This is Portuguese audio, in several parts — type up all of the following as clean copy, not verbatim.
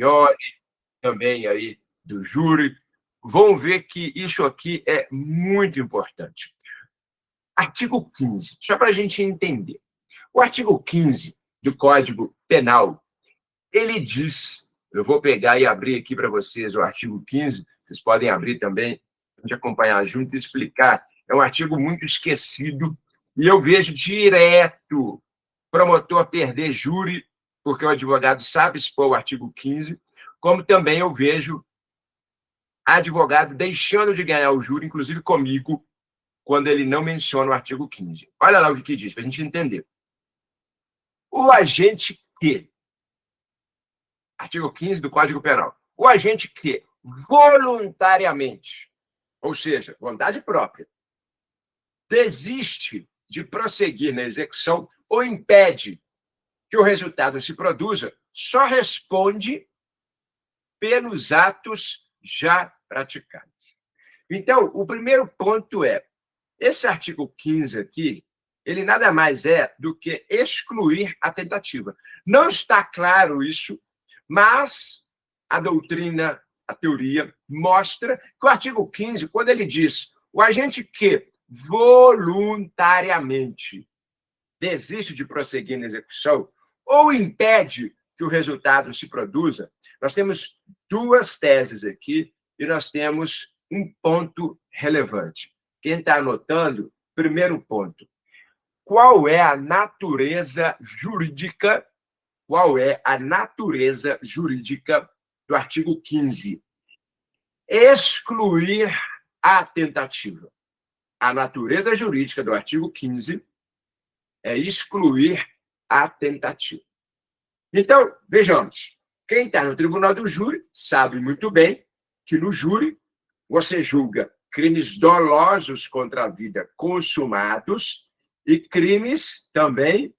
Romagnoli, também aí do júri, vão ver que isso aqui é muito importante. Artigo 15, só para a gente entender. O artigo 15 do Código Penal, ele diz, eu vou pegar e abrir aqui para vocês o artigo 15, vocês podem abrir também, a gente acompanhar junto e explicar. É um artigo muito esquecido, e eu vejo direto promotor perder júri, porque o advogado sabe expor o artigo 15, como também eu vejo advogado deixando de ganhar o júri, inclusive comigo, quando ele não menciona o artigo 15. Olha lá o que diz, para a gente entender. O agente que, artigo 15 do Código Penal, o agente que voluntariamente, ou seja, vontade própria, desiste de prosseguir na execução ou impede que o resultado se produza, só responde pelos atos já praticados. Então, o primeiro ponto é, esse artigo 15 aqui, ele nada mais é do que excluir a tentativa. Não está claro isso, mas a doutrina, a teoria, mostra que o artigo 15, quando ele diz o agente que voluntariamente desiste de prosseguir na execução ou impede que o resultado se produza, nós temos duas teses aqui e nós temos um ponto relevante. Quem está anotando, primeiro ponto. Qual é a natureza jurídica? Qual é a natureza jurídica do artigo 15? Excluir a tentativa. A natureza jurídica do artigo 15 é excluir a tentativa. Então, vejamos. Quem está no tribunal do júri sabe muito bem que no júri você julga crimes dolosos contra a vida consumados e crimes também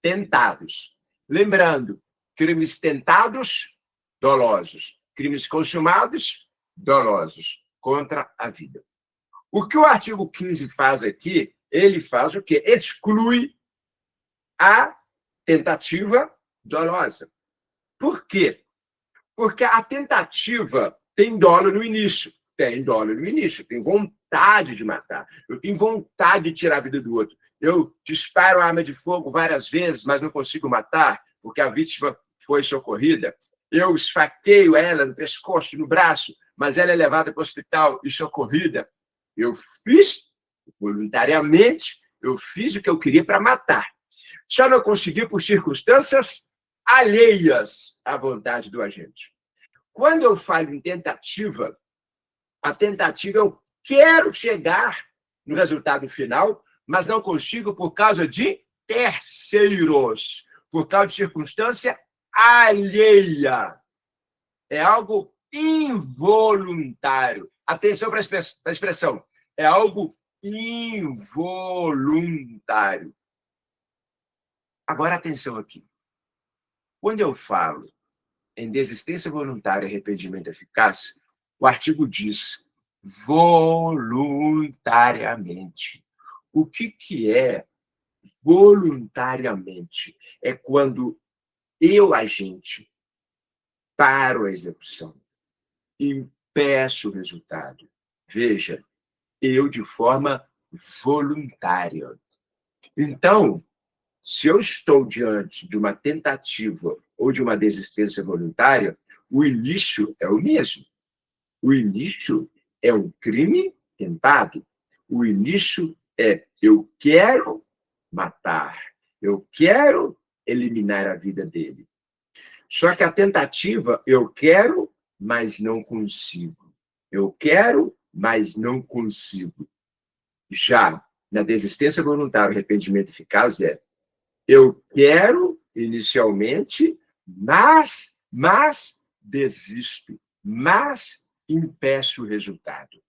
tentados. Lembrando, crimes tentados, dolosos. Crimes consumados, dolosos, contra a vida. O que o artigo 15 faz aqui, ele faz o quê? Exclui a tentativa dolosa. Por quê? Porque a tentativa tem dolo no início. Tem dolo no início, tem vontade de matar. Eu tenho vontade de tirar a vida do outro. Eu disparo a arma de fogo várias vezes, mas não consigo matar, porque a vítima foi socorrida. Eu esfaqueio ela no pescoço, no braço, mas ela é levada para o hospital e socorrida. Eu fiz voluntariamente, eu fiz o que eu queria para matar. Só não consegui por circunstâncias alheias à vontade do agente. Quando eu falo em tentativa, a tentativa eu quero chegar no resultado final, mas não consigo por causa de terceiros, por causa de circunstância alheia. É algo involuntário. Atenção para a expressão. É algo involuntário. Agora, atenção aqui. Quando eu falo em desistência voluntária e arrependimento eficaz, o artigo diz voluntariamente. O que é voluntariamente? É quando eu, agente, paro a execução, impeço o resultado. Veja, eu de forma voluntária. Então, se eu estou diante de uma tentativa ou de uma desistência voluntária, o início é o mesmo. O início é um crime tentado. O início é eu quero matar, eu quero eliminar a vida dele. Só que a tentativa, eu quero, mas não consigo. Eu quero, mas não consigo. Já na desistência voluntária, arrependimento eficaz é eu quero inicialmente, mas desisto, mas impeço o resultado.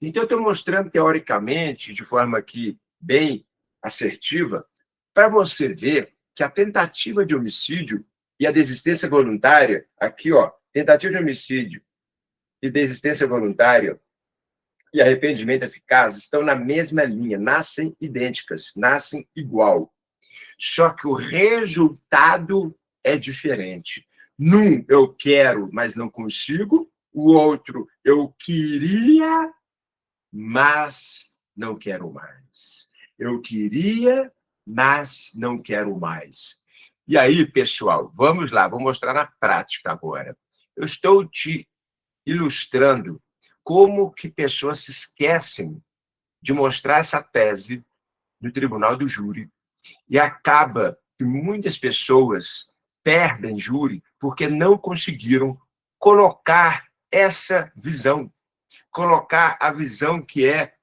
Então, eu estou mostrando teoricamente, de forma aqui bem assertiva, para você ver que a tentativa de homicídio e a desistência voluntária, aqui, ó, tentativa de homicídio e desistência voluntária e arrependimento eficaz estão na mesma linha, nascem idênticas, nascem igual. Só que o resultado é diferente. Num, eu quero, mas não consigo. O outro, eu queria, mas não quero mais. Eu queria, mas não quero mais. E aí, pessoal, vamos lá, vou mostrar na prática agora. Eu estou te ilustrando como que pessoas se esquecem de mostrar essa tese no tribunal do júri e acaba que muitas pessoas perdem júri porque não conseguiram colocar essa visão, colocar a visão que é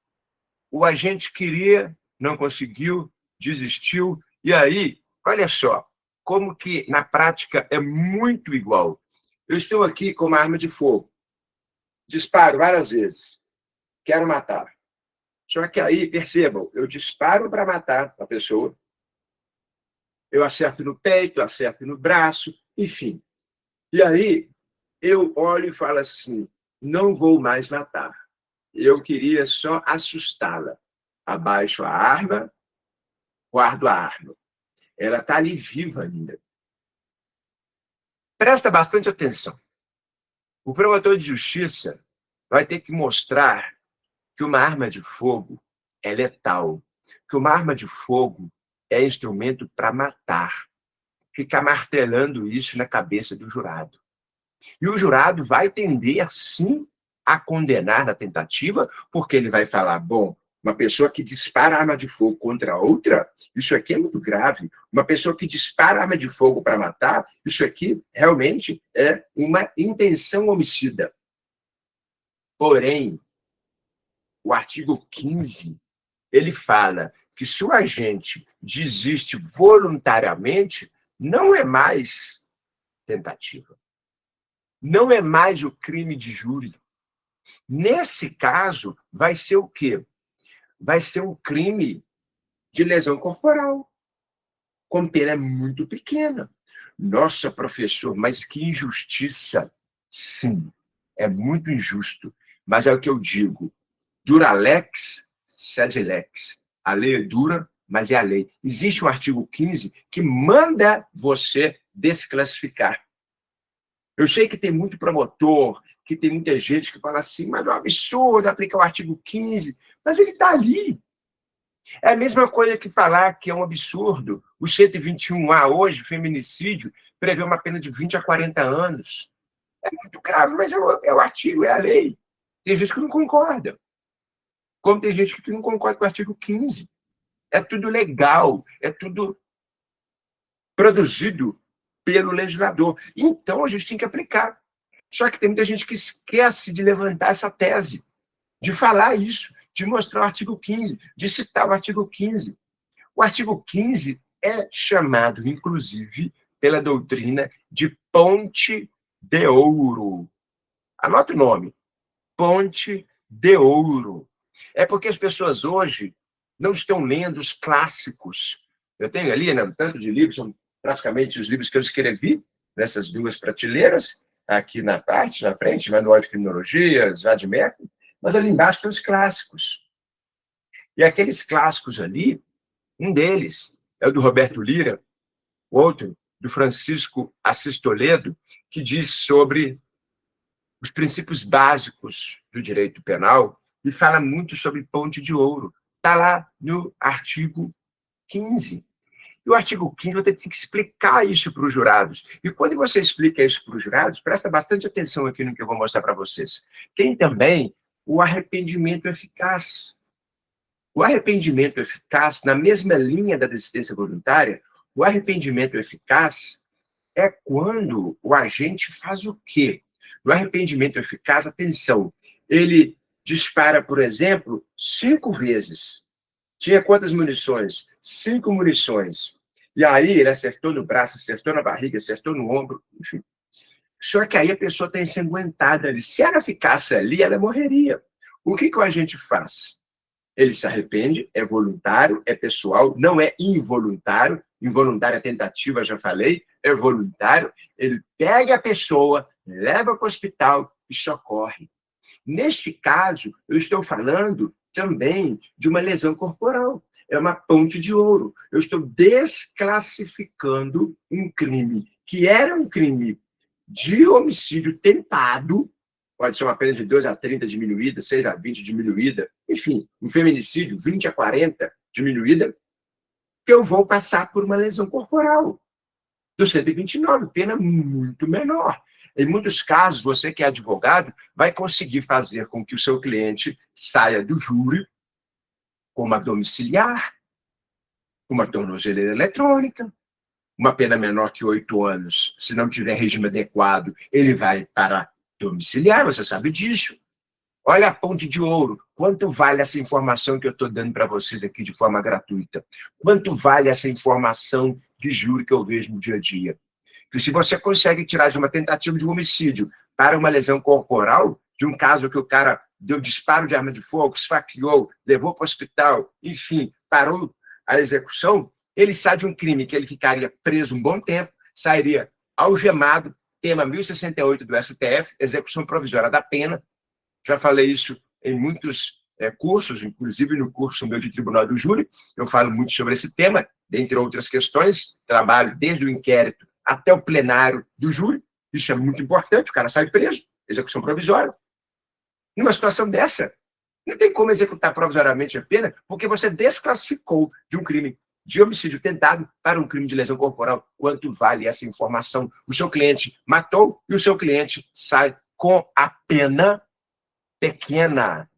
o agente queria, não conseguiu, desistiu, e aí, olha só, como que na prática é muito igual. Eu estou aqui com uma arma de fogo, disparo várias vezes, quero matar. Só que aí, percebam, eu disparo para matar a pessoa, eu acerto no peito, acerto no braço, enfim. E aí, eu olho e falo assim, não vou mais matar. Eu queria só assustá-la. Abaixo a arma, guardo a arma. Ela está ali viva ainda. Presta bastante atenção. O promotor de justiça vai ter que mostrar que uma arma de fogo é letal, que uma arma de fogo é instrumento para matar. Ficar martelando isso na cabeça do jurado. E o jurado vai tender, sim, a condenar na tentativa, porque ele vai falar, bom, uma pessoa que dispara arma de fogo contra outra, isso aqui é muito grave. Uma pessoa que dispara arma de fogo para matar, isso aqui realmente é uma intenção homicida. Porém, o artigo 15, ele fala que se o agente desiste voluntariamente, não é mais tentativa. Não é mais o crime de júri. Nesse caso, vai ser o quê? Vai ser um crime de lesão corporal, com pena muito pequena. Nossa, professor, mas que injustiça. Sim, é muito injusto. Mas é o que eu digo. Dura lex, sed lex. A lei é dura, mas é a lei. Existe o artigo 15 que manda você desclassificar. Eu sei que tem muito promotor, que tem muita gente que fala assim, mas é um absurdo aplicar o artigo 15, mas ele está ali. É a mesma coisa que falar que é um absurdo o 121A hoje, feminicídio, prevê uma pena de 20 a 40 anos. É muito grave, mas é o artigo, é a lei. Tem gente que não concorda. Como tem gente que não concorda com o artigo 15. É tudo legal, é tudo produzido pelo legislador. Então, a gente tem que aplicar. Só que tem muita gente que esquece de levantar essa tese, de falar isso, de mostrar o artigo 15, de citar o artigo 15. O artigo 15 é chamado, inclusive, pela doutrina de ponte de ouro. Anota o nome, ponte de ouro. É porque as pessoas hoje não estão lendo os clássicos. Eu tenho ali, né, um tanto de livros, são praticamente os livros que eu escrevi nessas duas prateleiras, aqui na parte, na frente, Manual de Criminologia, Vademecum, mas ali embaixo tem os clássicos. E aqueles clássicos ali, um deles é o do Roberto Lira, outro do Francisco Assis Toledo, que diz sobre os princípios básicos do direito penal e fala muito sobre ponte de ouro. Está lá no artigo 15. E o artigo 15 você tem que explicar isso para os jurados. E quando você explica isso para os jurados, presta bastante atenção aqui no que eu vou mostrar para vocês. Tem também o arrependimento eficaz. O arrependimento eficaz, na mesma linha da desistência voluntária, o arrependimento eficaz é quando o agente faz o quê? No arrependimento eficaz, atenção, ele dispara, por exemplo, 5 vezes. Tinha quantas munições? 5 munições. E aí ele acertou no braço, acertou na barriga, acertou no ombro, enfim. Só que aí a pessoa está ensanguentada ali. Se ela ficasse ali, ela morreria. O que o agente faz? Ele se arrepende, é voluntário, é pessoal, não é involuntário. Involuntário é tentativa, já falei, é voluntário. Ele pega a pessoa, leva para o hospital e socorre. Neste caso, eu estou falando também de uma lesão corporal. É uma ponte de ouro. Eu estou desclassificando um crime que era um crime de homicídio tentado, pode ser uma pena de 2 a 30 diminuída, 6 a 20 diminuída, enfim, um feminicídio, 20 a 40 diminuída, que eu vou passar por uma lesão corporal. Do 129, pena muito menor. Em muitos casos, você que é advogado vai conseguir fazer com que o seu cliente saia do júri com uma domiciliar, uma tornozeleira eletrônica, uma pena menor que 8 anos. Se não tiver regime adequado, ele vai para domiciliar, você sabe disso. Olha a ponte de ouro. Quanto vale essa informação que eu estou dando para vocês aqui de forma gratuita? Quanto vale essa informação de júri que eu vejo no dia a dia? Que se você consegue tirar de uma tentativa de homicídio para uma lesão corporal, de um caso que o cara deu disparo de arma de fogo, esfaqueou, levou para o hospital, enfim, parou a execução, ele sai de um crime que ele ficaria preso um bom tempo, sairia algemado, tema 1068 do STF, execução provisória da pena. Já falei isso em muitos cursos, inclusive no curso meu de Tribunal do Júri, eu falo muito sobre esse tema, dentre outras questões, trabalho desde o inquérito até o plenário do júri, isso é muito importante, o cara sai preso, execução provisória. Numa situação dessa, não tem como executar provisoriamente a pena, porque você desclassificou de um crime de homicídio tentado para um crime de lesão corporal. Quanto vale essa informação? O seu cliente matou e o seu cliente sai com a pena pequena,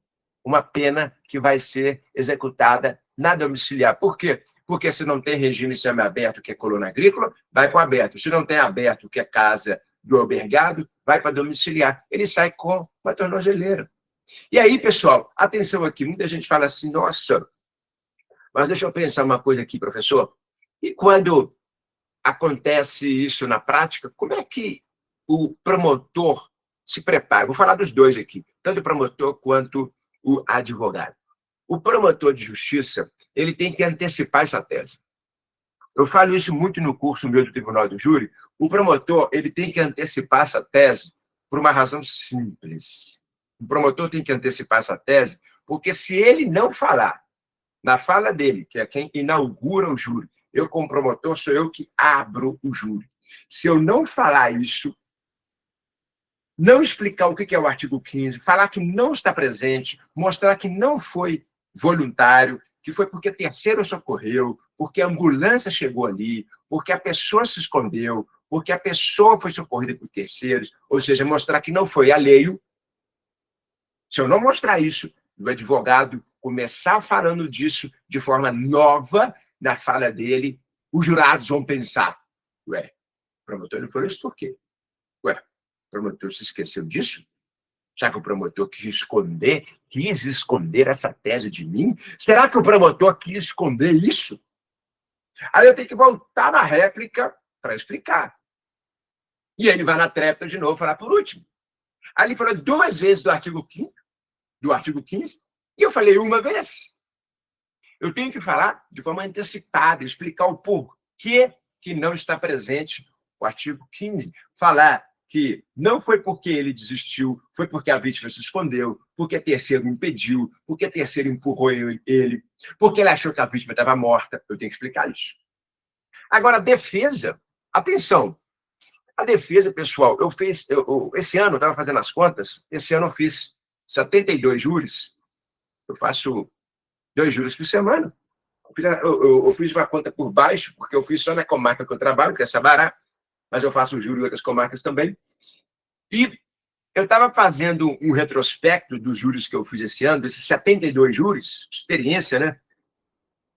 uma pena que vai ser executada na domiciliar. Por quê? Porque se não tem regime semiaberto, que é coluna agrícola, vai para o aberto. Se não tem aberto, que é casa do albergado, vai para domiciliar. Ele sai com uma tornozeleira. E aí, pessoal, atenção aqui, muita gente fala assim, nossa, mas deixa eu pensar uma coisa aqui, professor. E quando acontece isso na prática, como é que o promotor se prepara? Vou falar dos dois aqui, tanto o promotor quanto o advogado. O promotor de justiça, ele tem que antecipar essa tese. Eu falo isso muito no curso meu do Tribunal do Júri. O promotor, ele tem que antecipar essa tese por uma razão simples. O promotor tem que antecipar essa tese, porque se ele não falar, na fala dele, que é quem inaugura o júri, eu como promotor sou eu que abro o júri. Se eu não falar isso, não explicar o que é o artigo 15, falar que não está presente, mostrar que não foi voluntário, que foi porque terceiro socorreu, porque a ambulância chegou ali, porque a pessoa se escondeu, porque a pessoa foi socorrida por terceiros, ou seja, mostrar que não foi alheio. Se eu não mostrar isso, o advogado começar falando disso de forma nova na fala dele, os jurados vão pensar, ué, o promotor não falou isso por quê? Ué, o promotor se esqueceu disso? Já que o promotor quis esconder essa tese de mim? Será que o promotor quis esconder isso? Aí eu tenho que voltar na réplica para explicar. E ele vai na tréplica de novo falar por último. Aí ele falou 2 vezes do artigo 15, e eu falei uma vez. Eu tenho que falar de forma antecipada, explicar o porquê que não está presente o artigo 15. Falar que não foi porque ele desistiu, foi porque a vítima se escondeu, porque terceiro impediu, porque terceiro empurrou ele, porque ele achou que a vítima estava morta. Eu tenho que explicar isso. Agora, a defesa, atenção, a defesa, pessoal, esse ano, eu estava fazendo as contas, esse ano eu fiz 72 júris, eu faço 2 júris por semana. Eu fiz uma conta por baixo, porque eu fiz só na comarca que eu trabalho, que é Sabará, mas eu faço júri em outras comarcas também. E eu estava fazendo um retrospecto dos júris que eu fiz esse ano, desses 72 júris, experiência, né?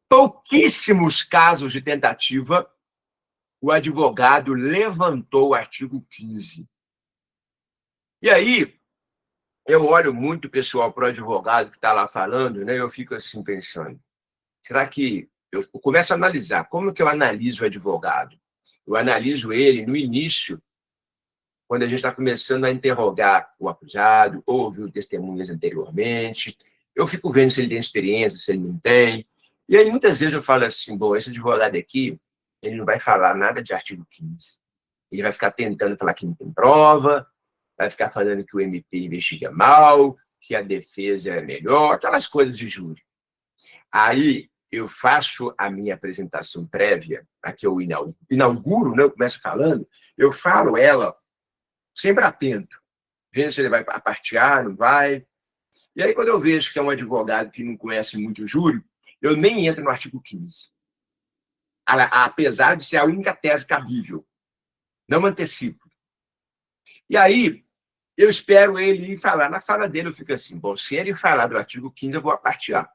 Pouquíssimos casos de tentativa, o advogado levantou o artigo 15. E aí, eu olho muito, pessoal, para o advogado que está lá falando, né? Eu fico assim pensando, será que eu começo a analisar? Como que eu analiso o advogado? Eu analiso ele no início, quando a gente está começando a interrogar o acusado, ouviu testemunhas anteriormente, eu fico vendo se ele tem experiência, se ele não tem. E aí, muitas vezes, eu falo assim, bom, esse advogado aqui, ele não vai falar nada de artigo 15. Ele vai ficar tentando falar que não tem prova, vai ficar falando que o MP investiga mal, que a defesa é melhor, aquelas coisas de júri. Aí, eu faço a minha apresentação prévia, a que eu inauguro, né? Eu começo falando, eu falo ela sempre atento, vendo se ele vai partear, não vai. E aí, quando eu vejo que é um advogado que não conhece muito o júri, eu nem entro no artigo 15. Apesar de ser a única tese cabível. Não me antecipo. E aí, eu espero ele ir falar. Na fala dele, eu fico assim, bom, se ele falar do artigo 15, eu vou apartear.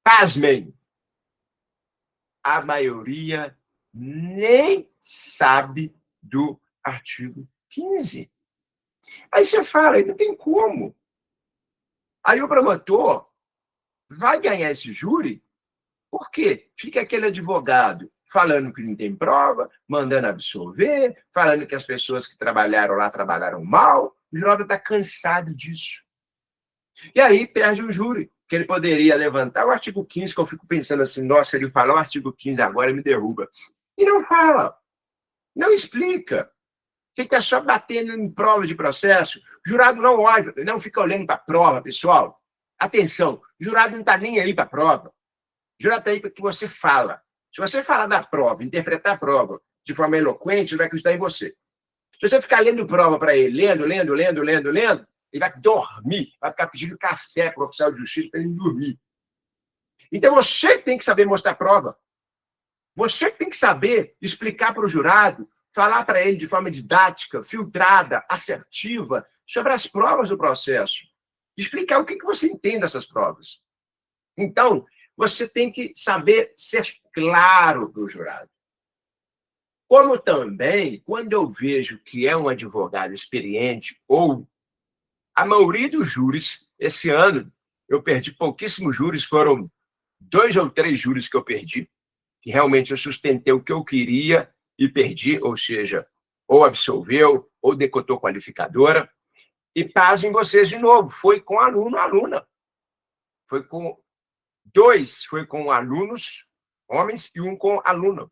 Pasmem! A maioria nem sabe do artigo 15. Aí você fala, não tem como. Aí o promotor vai ganhar esse júri, por quê? Fica aquele advogado falando que não tem prova, mandando absolver, falando que as pessoas que trabalharam lá trabalharam mal. O juiz está cansado disso. E aí perde o júri, que ele poderia levantar o artigo 15, que eu fico pensando assim, nossa, ele falar o artigo 15 agora me derruba. E não fala, não explica. Fica só batendo em prova de processo. O jurado não olha, não fica olhando para a prova, pessoal. Atenção, o jurado não está nem aí para a prova. O jurado está aí para que você fala. Se você falar da prova, interpretar a prova de forma eloquente, ele vai acreditar em você. Se você ficar lendo prova para ele, lendo, ele vai dormir, vai ficar pedindo café para o oficial de justiça para ele dormir. Então, você tem que saber mostrar prova. Você tem que saber explicar para o jurado, falar para ele de forma didática, filtrada, assertiva, sobre as provas do processo. Explicar o que você entende dessas provas. Então, você tem que saber ser claro para o jurado. Como também, quando eu vejo que é um advogado experiente, ou a maioria dos júris, esse ano, eu perdi pouquíssimos júris, foram 2 ou 3 júris que eu perdi, que realmente eu sustentei o que eu queria e perdi, ou seja, ou absolveu, ou decotou qualificadora. E pasmem vocês de novo, foi com aluno, aluna. Foi com 2, foi com alunos, homens, e 1 com aluno.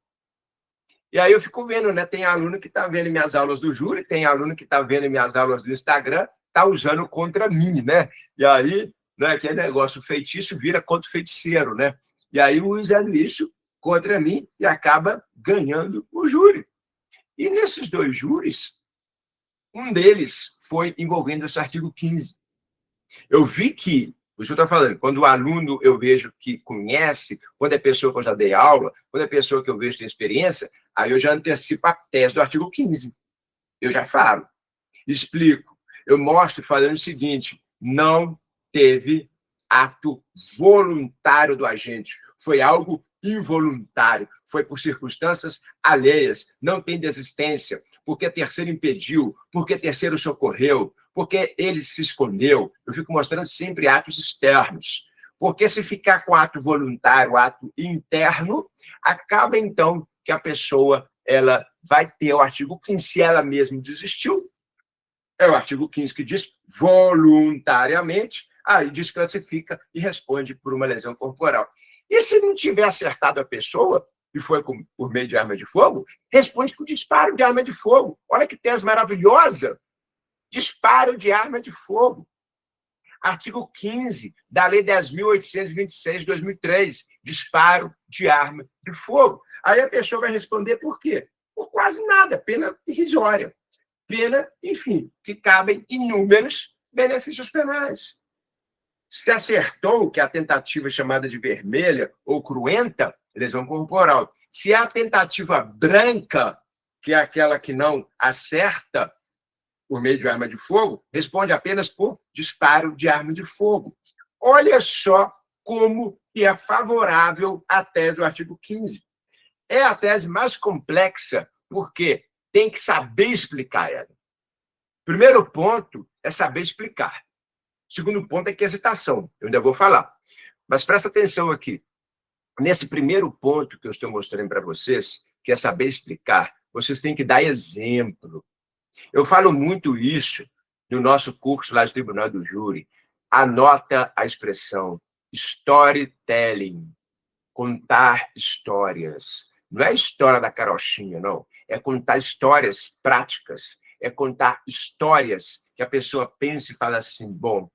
E aí eu fico vendo, né? Tem aluno que está vendo minhas aulas do júri, tem aluno que está vendo minhas aulas do Instagram, está usando contra mim, né? E aí, né, aquele negócio, feitiço vira contra o feiticeiro, né? E aí usando isso contra mim e acaba ganhando o júri. E nesses 2 júris, um deles foi envolvendo esse artigo 15. Eu vi que, o senhor está falando, quando o aluno eu vejo que conhece, quando é pessoa que eu já dei aula, quando é pessoa que eu vejo que tem experiência, aí eu já antecipo a tese do artigo 15. Eu já falo, explico, eu mostro falando o seguinte, não teve ato voluntário do agente, foi algo involuntário, foi por circunstâncias alheias, não tem desistência, porque terceiro impediu, porque terceiro socorreu, porque ele se escondeu. Eu fico mostrando sempre atos externos. Porque se ficar com ato voluntário, ato interno, acaba então que a pessoa ela vai ter o artigo 15, se ela mesma desistiu, é o artigo 15 que diz voluntariamente, aí desclassifica e responde por uma lesão corporal. E se não tiver acertado a pessoa, e foi por meio de arma de fogo, responde com disparo de arma de fogo. Olha que tese maravilhosa! Disparo de arma de fogo. Artigo 15 da Lei 10.826 de 2003, disparo de arma de fogo. Aí a pessoa vai responder por quê? Por quase nada, pena irrisória. Pena, enfim, que cabem inúmeros benefícios penais. Se acertou que a tentativa chamada de vermelha ou cruenta, lesão corporal. Se é a tentativa branca, que é aquela que não acerta por meio de arma de fogo, responde apenas por disparo de arma de fogo. Olha só como que é favorável a tese do artigo 15. É a tese mais complexa, porque tem que saber explicar ela. Primeiro ponto é saber explicar. Segundo ponto é quesitação. Eu ainda vou falar. Mas presta atenção aqui. Nesse primeiro ponto que eu estou mostrando para vocês, que é saber explicar, vocês têm que dar exemplo. Eu falo muito isso no nosso curso lá do Tribunal do Júri. Anota a expressão storytelling, contar histórias. Não é a história da carochinha, não. É contar histórias práticas. É contar histórias que a pessoa pensa e fala assim, bom,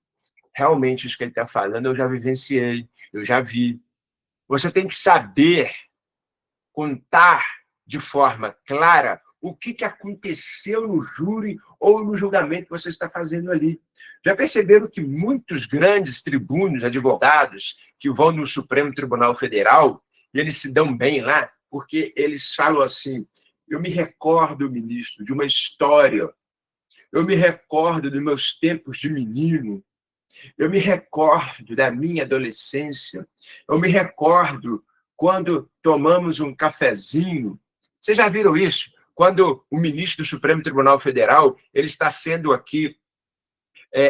realmente isso que ele está falando eu já vivenciei, eu já vi. Você tem que saber contar de forma clara o que aconteceu no júri ou no julgamento que você está fazendo ali. Já perceberam que muitos grandes tribunos, advogados, que vão no Supremo Tribunal Federal, e eles se dão bem lá, porque eles falam assim: eu me recordo, ministro, de uma história, eu me recordo dos meus tempos de menino, eu me recordo da minha adolescência, eu me recordo quando tomamos um cafezinho. Vocês já viram isso? Quando o ministro do Supremo Tribunal Federal ele está sendo aqui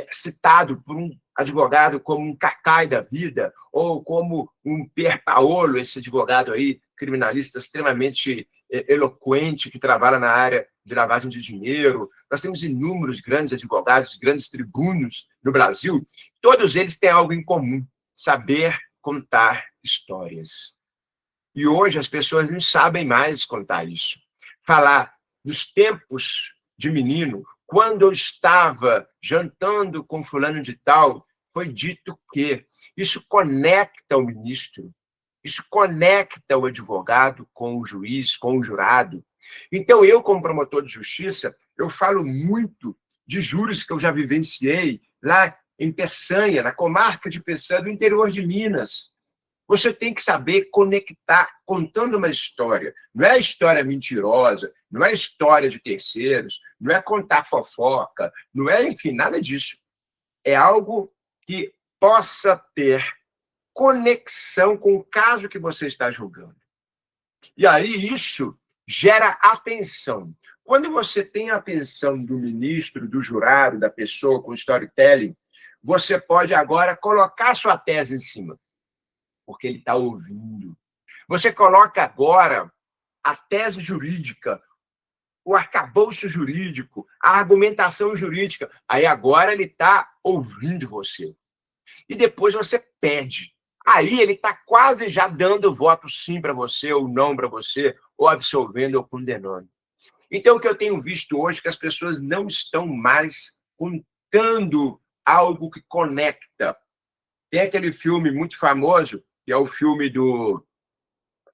citado por um advogado como um Cacai da vida, ou como um Pier Paolo, esse advogado aí, criminalista extremamente eloquente, que trabalha na área de lavagem de dinheiro. Nós temos inúmeros grandes advogados, grandes tribunos no Brasil. Todos eles têm algo em comum: saber contar histórias. E hoje as pessoas não sabem mais contar isso. Falar dos tempos de menino, quando eu estava jantando com fulano de tal, foi dito que isso conecta o ministro, isso conecta o advogado com o juiz, com o jurado. Então, eu, como promotor de justiça, eu falo muito de júris que eu já vivenciei lá em Peçanha, na comarca de Peçanha, do interior de Minas. Você tem que saber conectar, contando uma história. Não é história mentirosa, não é história de terceiros, não é contar fofoca, não é, enfim, nada disso. É algo que possa ter conexão com o caso que você está julgando. E aí isso gera atenção. Quando você tem a atenção do ministro, do jurado, da pessoa com storytelling, você pode agora colocar sua tese em cima, porque ele está ouvindo. Você coloca agora a tese jurídica, o arcabouço jurídico, a argumentação jurídica. Aí agora ele está ouvindo você. E depois você pede. Aí ele está quase já dando o voto sim para você, ou não para você, ou absolvendo ou condenando. Então, o que eu tenho visto hoje é que as pessoas não estão mais contando algo que conecta. Tem aquele filme muito famoso, que é o filme do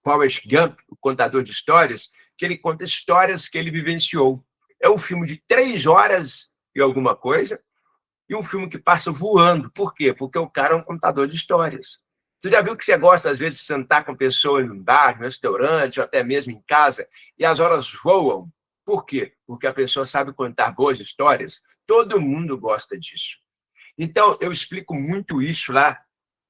Forrest Gump, o contador de histórias, que ele conta histórias que ele vivenciou. É um filme de 3 horas e alguma coisa, e um filme que passa voando. Por quê? Porque o cara é um contador de histórias. Você já viu que você gosta, às vezes, de sentar com pessoas em um bar, no restaurante, ou até mesmo em casa, e as horas voam? Por quê? Porque a pessoa sabe contar boas histórias. Todo mundo gosta disso. Então, eu explico muito isso lá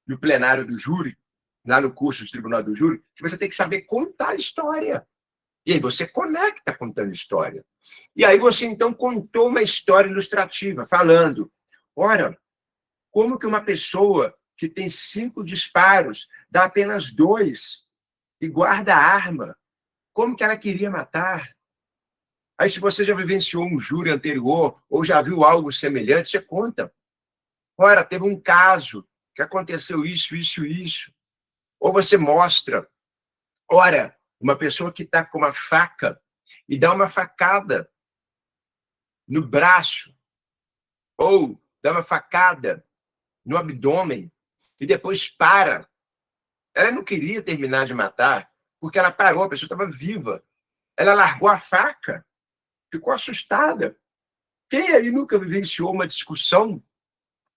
no plenário do júri, lá no curso do Tribunal do Júri, que você tem que saber contar a história. E aí você conecta contando história. E aí você, então, contou uma história ilustrativa, falando: ora, como que uma pessoa que tem 5 disparos dá apenas 2 e guarda a arma? Como que ela queria matar? Aí, se você já vivenciou um júri anterior ou já viu algo semelhante, você conta. Ora, teve um caso que aconteceu isso, isso, isso. Ou você mostra, ora, uma pessoa que está com uma faca e dá uma facada no braço, ou dá uma facada no abdômen e depois para. Ela não queria terminar de matar, porque ela parou, a pessoa estava viva. Ela largou a faca, ficou assustada. Quem aí nunca vivenciou uma discussão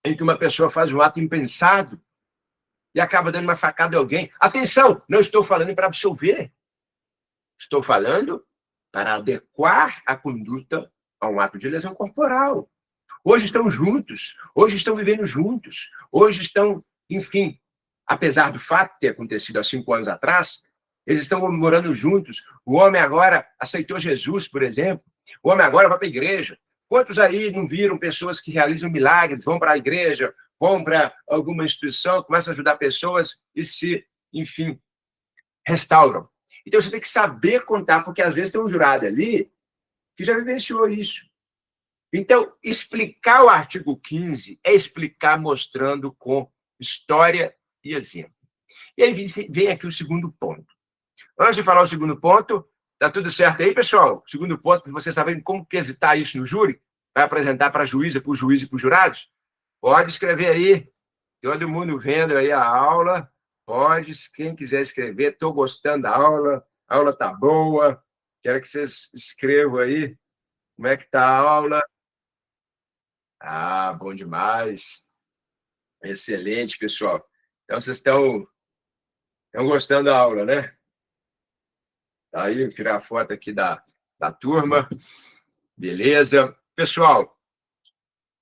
em que uma pessoa faz um ato impensado e acaba dando uma facada a alguém? Atenção, não estou falando para absolver. Estou falando para adequar a conduta a um ato de lesão corporal. Hoje estão juntos, hoje estão vivendo juntos, hoje estão, enfim, apesar do fato de ter acontecido há 5 anos atrás, eles estão morando juntos. O homem agora aceitou Jesus, por exemplo. O homem agora vai para a igreja. Quantos aí não viram pessoas que realizam milagres, vão para a igreja, vão para alguma instituição, começam a ajudar pessoas e se, enfim, restauram? Então, você tem que saber contar, porque às vezes tem um jurado ali que já vivenciou isso. Então, explicar o artigo 15 é explicar mostrando com história e exemplo. E aí vem aqui o segundo ponto. Antes de falar o segundo ponto, tá tudo certo aí, pessoal? Segundo ponto, vocês sabem como quesitar isso no júri? Vai apresentar para a juíza, para o juiz e para os jurados? Pode escrever aí. Todo mundo vendo aí a aula. Pode, quem quiser escrever. Estou gostando da aula. A aula tá boa. Quero que vocês escrevam aí como é que está a aula. Ah, bom demais. Excelente, pessoal. Então, vocês estão gostando da aula, né? Aí, vou tirar a foto aqui da turma. Beleza. Pessoal,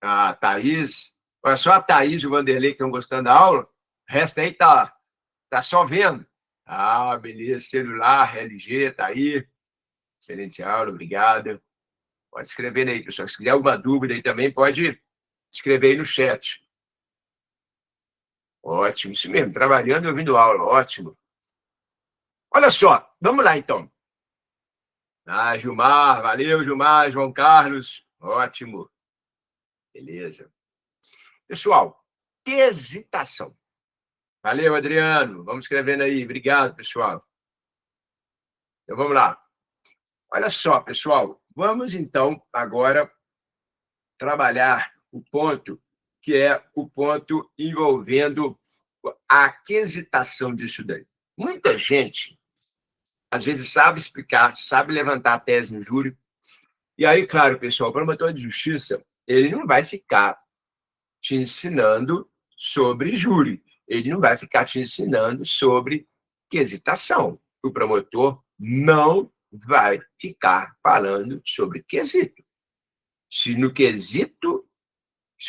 a Thaís, olha só a Thaís e o Vanderlei que estão gostando da aula. O resto aí tá só vendo. Ah, beleza. Celular, LG, tá aí. Excelente aula, obrigado. Pode escrever aí, pessoal. Se tiver alguma dúvida aí também, pode escrever aí no chat. Ótimo, isso mesmo. Trabalhando e ouvindo aula, ótimo. Olha só, vamos lá então. Ah, Gilmar, valeu, Gilmar, João Carlos, ótimo. Beleza. Pessoal, quesitação. Valeu, Adriano. Vamos escrevendo aí. Obrigado, pessoal. Então, vamos lá. Olha só, pessoal. Vamos, então, agora trabalhar o ponto que é o ponto envolvendo a quesitação disso daí. Muita gente, às vezes, sabe explicar, sabe levantar a tese no júri. E aí, claro, pessoal, o promotor de justiça, ele não vai ficar te ensinando sobre júri. Ele não vai ficar te ensinando sobre quesitação. O promotor não vai ficar falando sobre quesito. Se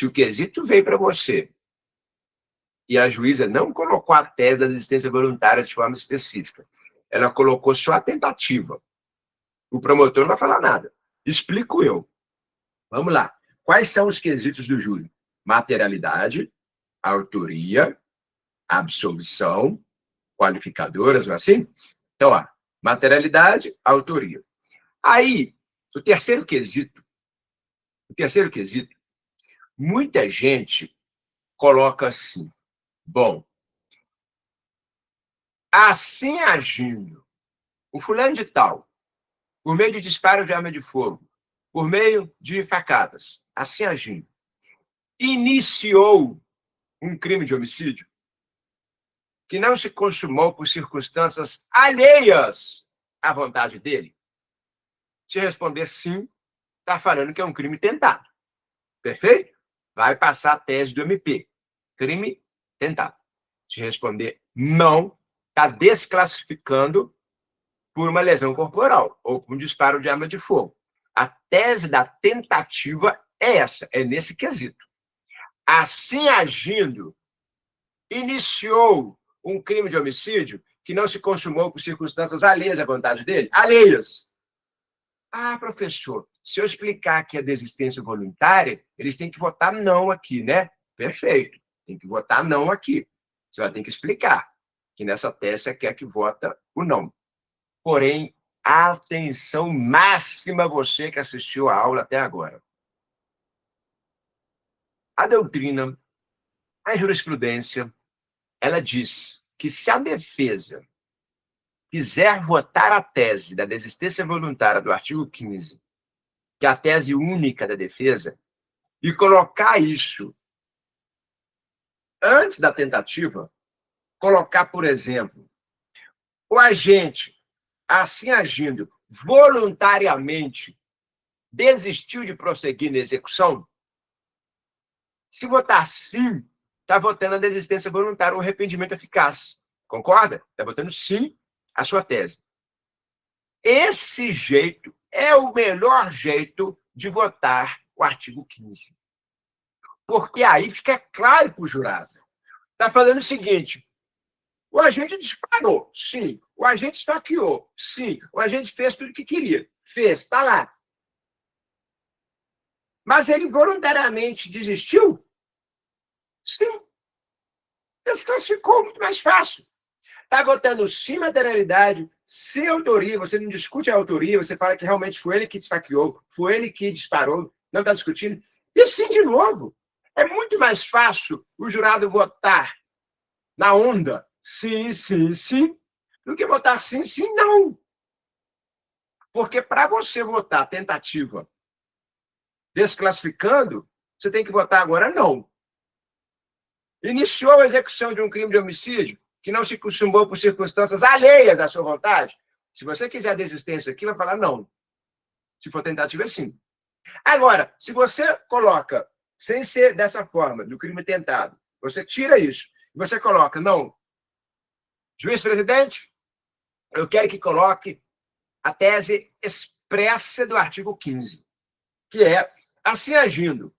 o quesito veio para você e a juíza não colocou a tese da desistência voluntária de forma específica, ela colocou só a tentativa, o promotor não vai falar nada. Explico eu. Vamos lá. Quais são os quesitos do júri? Materialidade, autoria, absolvição, qualificadoras, assim? Então, ó, materialidade, autoria. Aí, o terceiro quesito, muita gente coloca assim, bom, assim agindo, o fulano de tal, por meio de disparo de arma de fogo, por meio de facadas, assim agindo, iniciou um crime de homicídio que não se consumou por circunstâncias alheias à vontade dele? Se responder sim, está falando que é um crime tentado. Perfeito? Vai passar a tese do MP. Crime tentado. Se responder não, está desclassificando por uma lesão corporal ou por um disparo de arma de fogo. A tese da tentativa é essa, é nesse quesito. Assim agindo, iniciou um crime de homicídio que não se consumou por circunstâncias alheias à vontade dele? Alheias. Ah, professor, se eu explicar que é desistência voluntária, eles têm que votar não aqui, né? Perfeito. Tem que votar não aqui. Você vai ter que explicar que nessa tese você quer que vota o não. Porém, atenção máxima você que assistiu a aula até agora. A doutrina, a jurisprudência, ela diz que se a defesa quiser votar a tese da desistência voluntária do artigo 15, que é a tese única da defesa, e colocar isso antes da tentativa, colocar, por exemplo, o agente, assim agindo voluntariamente, desistiu de prosseguir na execução? Se votar sim, está votando a desistência voluntária, o arrependimento eficaz. Concorda? Está votando sim a sua tese. Esse jeito é o melhor jeito de votar o artigo 15. Porque aí fica claro para o jurado. Está falando o seguinte: o agente disparou, sim. O agente esfaqueou, sim. O agente fez tudo o que queria. Fez, está lá. Mas ele voluntariamente desistiu? Sim. Desclassificou muito mais fácil. Está votando sim materialidade, sim autoria, você não discute a autoria, você fala que realmente foi ele que esfaqueou, foi ele que disparou, não está discutindo. E sim, de novo, é muito mais fácil o jurado votar na onda, sim, sim, sim, do que votar sim, sim, não. Porque para você votar tentativa desclassificando, você tem que votar agora não. Iniciou a execução de um crime de homicídio que não se consumou por circunstâncias alheias à sua vontade, Se você quiser a desistência aqui, vai falar não. Se for tentativa, é sim. Agora, se você coloca, sem ser dessa forma, do crime tentado, você tira isso, e você coloca, não, juiz-presidente, eu quero que coloque a tese expressa do artigo 15, que é, assim agindo,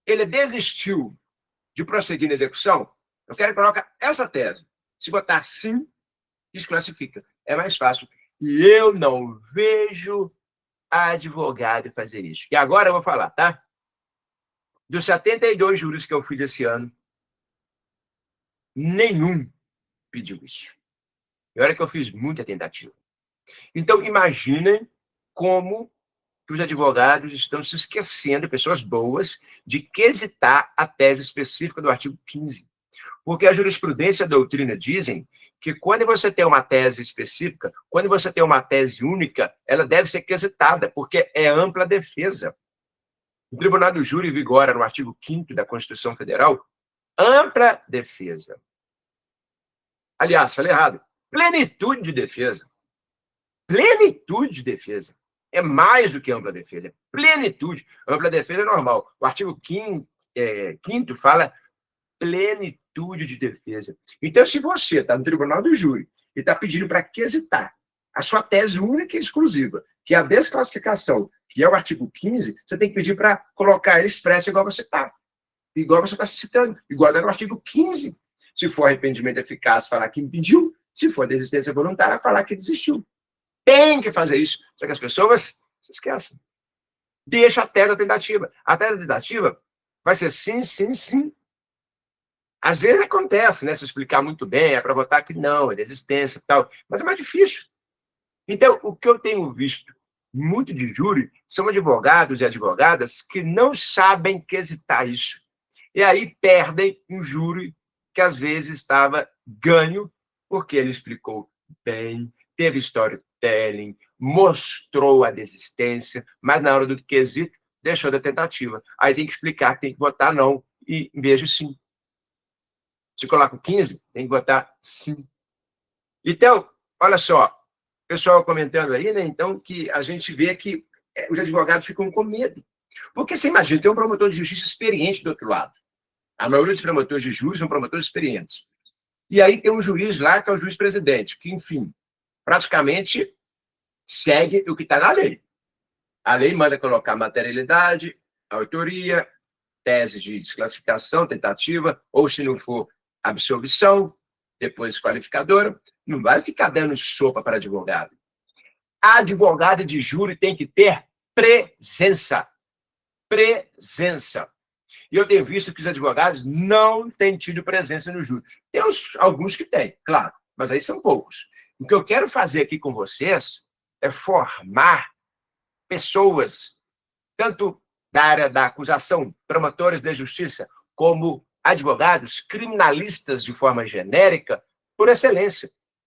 ele desistiu de prosseguir na execução, eu quero que coloque essa tese. Se botar sim, desclassifica. É mais fácil. E eu não vejo advogado fazer isso. E agora eu vou falar, tá? Dos 72 júris que eu fiz esse ano, nenhum pediu isso. E olha que eu fiz muita tentativa. Então, imaginem como que os advogados estão se esquecendo, pessoas boas, de quesitar a tese específica do artigo 15. Porque a jurisprudência e a doutrina dizem que quando você tem uma tese específica, quando você tem uma tese única, ela deve ser quesitada, porque é ampla defesa. O Tribunal do Júri vigora no artigo 5º da Constituição Federal, ampla defesa. Aliás, falei errado. Plenitude de defesa. Plenitude de defesa. É mais do que ampla defesa. É plenitude. Ampla defesa é normal. O artigo 5º fala plenitude de defesa. Então, se você está no Tribunal do Júri e está pedindo para quesitar a sua tese única e exclusiva, que é a desclassificação, que é o artigo 15, você tem que pedir para colocar ele expresso igual você está. Igual você está citando. Igual está no artigo 15. Se for arrependimento eficaz, falar que impediu. Se for desistência voluntária, falar que desistiu. Tem que fazer isso. Só que as pessoas se esquecem. Deixa a tese da tentativa. A tese da tentativa vai ser sim, sim, sim. Às vezes acontece, né? Se explicar muito bem, é para votar que não, é desistência e tal. Mas é mais difícil. Então, o que eu tenho visto muito de júri são advogados e advogadas que não sabem quesitar isso. E aí perdem um júri que às vezes estava ganho, porque ele explicou bem, teve storytelling, mostrou a desistência, mas na hora do quesito, deixou da tentativa. Aí tem que explicar, tem que votar não, e em vez de sim. Se coloca o 15, tem que votar sim. Então, olha só, o pessoal comentando aí, né? Então, que a gente vê que os advogados ficam com medo. Porque você imagina, tem um promotor de justiça experiente do outro lado. A maioria dos promotores de justiça são promotores experientes. E aí tem um juiz lá, que é o juiz-presidente, que, enfim, praticamente segue o que está na lei. A lei manda colocar materialidade, autoria, tese de desclassificação, tentativa, ou se não for, absolvição, depois qualificadora. Não vai ficar dando sopa para advogado. A advogada de júri tem que ter presença. Presença. E eu tenho visto que os advogados não têm tido presença no júri. Tem alguns que têm, claro, mas aí são poucos. O que eu quero fazer aqui com vocês é formar pessoas, tanto da área da acusação, promotores de justiça, como advogados, criminalistas de forma genérica, por excelência.